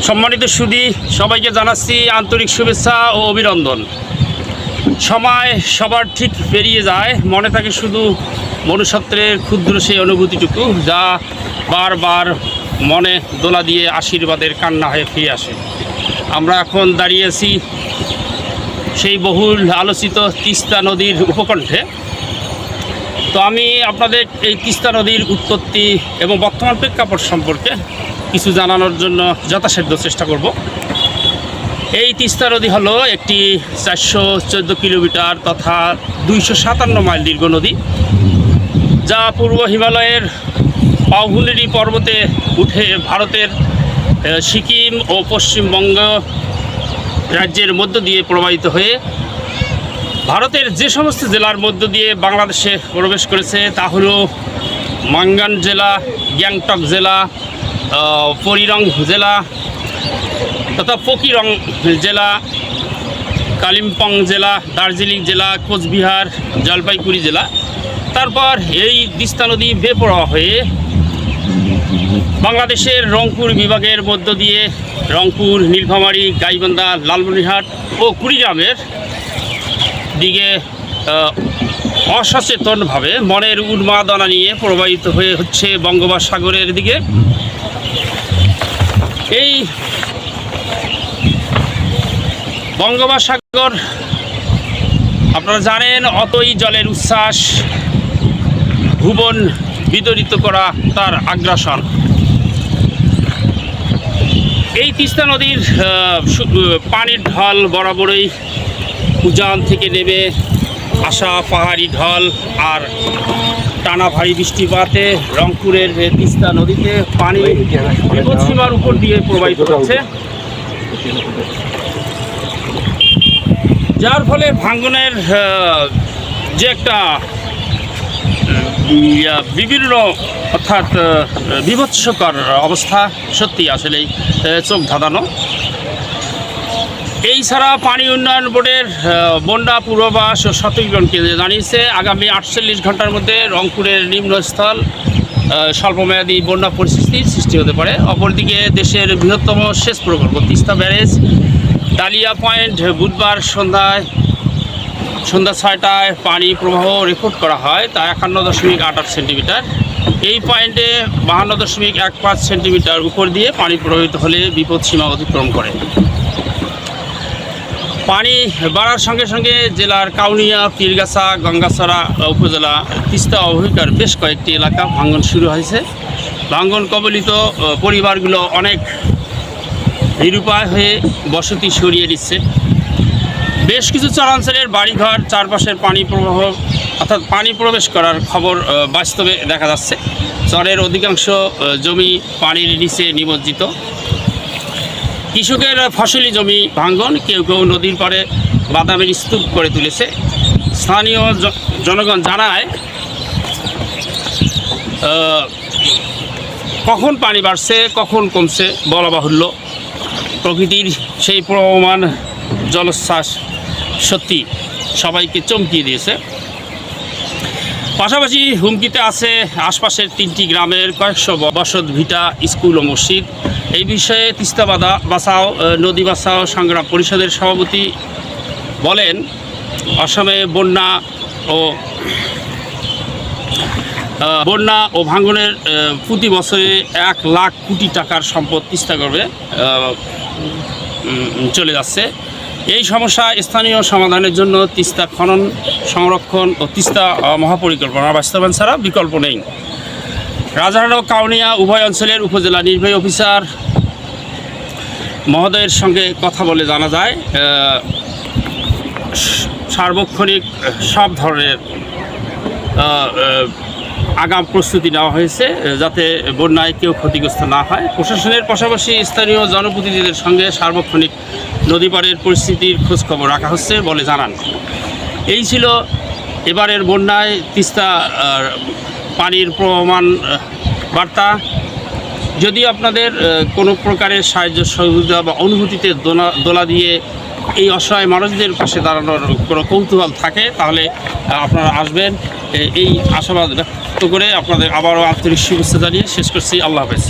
সম্মানিত সুধী, সবাইকে জানাচ্ছি আন্তরিক শুভেচ্ছা ও অভিনন্দন। সময় সবার ঠিক পেরিয়ে যায়, মনে থাকে শুধু মনুষ্যত্বের ক্ষুদ্র সেই অনুভূতিটুকু, যা বারবার মনে দোলা দিয়ে আশীর্বাদের কান্না হয়ে ফিরে আসে। আমরা এখন দাঁড়িয়ে আছি সেই বহুল আলোচিত তিস্তা নদীর উপকণ্ঠে। তো আমি আপনাদের এই তিস্তা নদীর উৎপত্তি এবং বর্তমান প্রেক্ষাপট সম্পর্কে কিছু জানানোর জন্য যথাসাধ্য চেষ্টা করব। এই তিস্তা নদী হলো একটি 414 কিলোমিটার তথা 257 মাইল দীর্ঘ নদী, যা পূর্ব হিমালয়ের পাওহুলিরি পর্বতে উঠে ভারতের সিকিম ও পশ্চিমবঙ্গ রাজ্যের মধ্য দিয়ে প্রবাহিত হয়ে ভারতের যে সমস্ত জেলার মধ্য দিয়ে বাংলাদেশে প্রবেশ করেছে তা হলো মাঙ্গান জেলা, গ্যাংটক জেলা, পরিরং জেলা তথা ফকিরং জেলা, কালিম্পং জেলা, দার্জিলিং জেলা, কোচবিহার, জলপাইগুড়ি জেলা। তারপর এই তিস্তা নদী বেপরোয়া হয়ে বাংলাদেশের রংপুর বিভাগের মধ্য দিয়ে রংপুর, নীলফামারী, গাইবান্ধা, লালমনিরহাট ও কুড়িগ্রামের দিকে অসচেতনভাবে মনের উন্মাদনা নিয়ে প্রবাহিত হয়ে হচ্ছে বঙ্গোপসাগরের দিকে। এই বঙ্গোপসাগর আপনারা জানেন, অতই জলের উচ্ছ্বাস, ভুবন বিদরিত করা তার আগ্রাসন। এই তিস্তা নদীর পানির ঢল বরাবরই উজান থেকে নেমে আসা পাহাড়ি ঢল আর টানা ভারী বৃষ্টিপাতে রংপুরের তিস্তা নদীতে পানি বিপদসীমার উপর দিয়ে প্রবাহিত হচ্ছে, যার ফলে ভাঙ্গনের যে একটা বিভিন্ন অর্থাৎ বিভৎসকর অবস্থা সত্যি আসলেই চোখ ধাঁধানো। এই ছাড়া পানি উন্নয়ন বোর্ডের বন্যা পূর্বাভাস ও সতর্কীকরণকে জানিয়েছে আগামী 48 ঘন্টার মধ্যে রংপুরের নিম্নস্থল স্বল্পমেয়াদী বন্যা পরিস্থিতির সৃষ্টি হতে পারে। অপরদিকে দেশের বৃহত্তম সেচ প্রকল্প তিস্তা ব্যারেজ ডালিয়া পয়েন্ট বুধবার সন্ধ্যা 6টায় পানি প্রবাহ রেকর্ড করা হয়, তা 51.88 সেন্টিমিটার। এই পয়েন্টে 52.15 সেন্টিমিটার উপর দিয়ে পানি প্রবাহিত হলে বিপদ সীমা অতিক্রম করে। পানি বাড়ার সঙ্গে সঙ্গে জেলার কাউনিয়া, পীরগাছা, গঙ্গাছড়া উপজেলা তিস্তা অববাহিকার বেশ কয়েকটি এলাকা ভাঙ্গন শুরু হয়েছে। ভাঙ্গন কবলিত পরিবারগুলো অনেক নিরুপায় হয়ে বসতি সরিয়ে দিচ্ছে। বেশ কিছু চরাঞ্চলের বাড়িঘর চারপাশের পানি প্রবাহ অর্থাৎ পানি প্রবেশ করার খবর বাস্তবে দেখা যাচ্ছে। চরের অধিকাংশ জমি পানির নিচে নিমজ্জিত। কৃষকের ফসলি জমি ভাঙ্গন, কেউ কেউ নদীর পাড়ে বাদামের স্তূপ করে তুলেছে। স্থানীয় জনগণ জানায় কখন পানি বাড়ছে কখন কমছে বলা বাহুল্য। প্রকৃতির সেই প্রবহমান জলোচ্ছ্বাস সত্যি সবাইকে চমকিয়ে দিয়েছে। পাশাপাশি হুমকিতে আছে আশপাশের 3টি গ্রামের কয়েকশো বসত ভিটা, স্কুল ও মসজিদ। এই বিষয়ে তিস্তা বাঁচাও নদী বাঁচাও সংগ্রাম পরিষদের সভাপতি বলেন, অসমে বন্যা ও ভাঙ্গনের প্রতি বছরে 1 লাখ কোটি টাকার সম্পদ তিস্তাগর্ভে চলে যাচ্ছে। এই সমস্যা স্থানীয় সমাধানের জন্য তিস্তা খনন, সংরক্ষণ ও তিস্তা মহাপরিকল্পনা বাস্তবায়ন ছাড়া বিকল্প নেই। রাজারহাট ও কাউনিয়া উভয় অঞ্চলের উপজেলা নির্বাহী অফিসার মহোদয়ের সঙ্গে কথা বলে জানা যায়, সার্বক্ষণিক সব ধরনের আগাম প্রস্তুতি নেওয়া হয়েছে যাতে বন্যায় কেউ ক্ষতিগ্রস্ত না হয়। প্রশাসনের পাশাপাশি স্থানীয় জনপ্রতিনিধিদের সঙ্গে সার্বক্ষণিক নদীপাড়ের পরিস্থিতির খোঁজখবর রাখা হচ্ছে বলে জানান। এই ছিল এবারের বন্যায় তিস্তা পানির প্রবহমান বার্তা। যদি আপনাদের কোনো প্রকারের সাহায্য সহযোগিতা বা অনুভূতিতে দোলা দিয়ে এই অসহায় মানুষদের পাশে দাঁড়ানোর কোনো কৌতূহল থাকে তাহলে আপনারা আসবেন, এই আশাবাদ ব্যক্ত করে আপনাদের আবারও আন্তরিক শুভেচ্ছা জানিয়ে শেষ করছি। আল্লাহ হাফেজ।